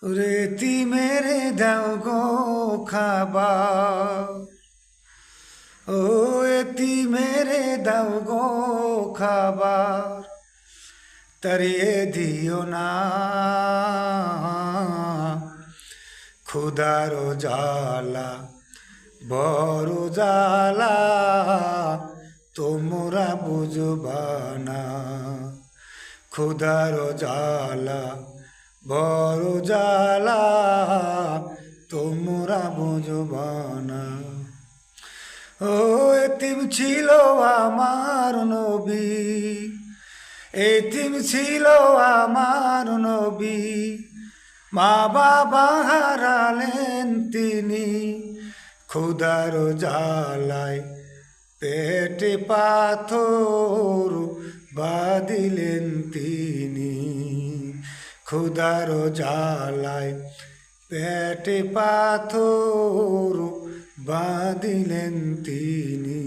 রেতি মেরে দাও গো খাবার, ও এতি মেরে দাও গো খাবার, তাড়িয়ে দিও না ক্ষুধার জ্বালা, বড় জ্বালা তোমরা বুঝবা না। ক্ষুধার জ্বালা বড় জ্বালা তোমরা বুঝবা না। ও এতিম ছিল আমার নবী, এতিম ছিল আমার নবী, মা বাবা হারালেন তিনি, ক্ষুধার জ্বালায় পেটে পাথর বাঁধিলেন তিনি, ক্ষুধার জ্বালায় পেটে পাথর বাঁধিলেন তিনি।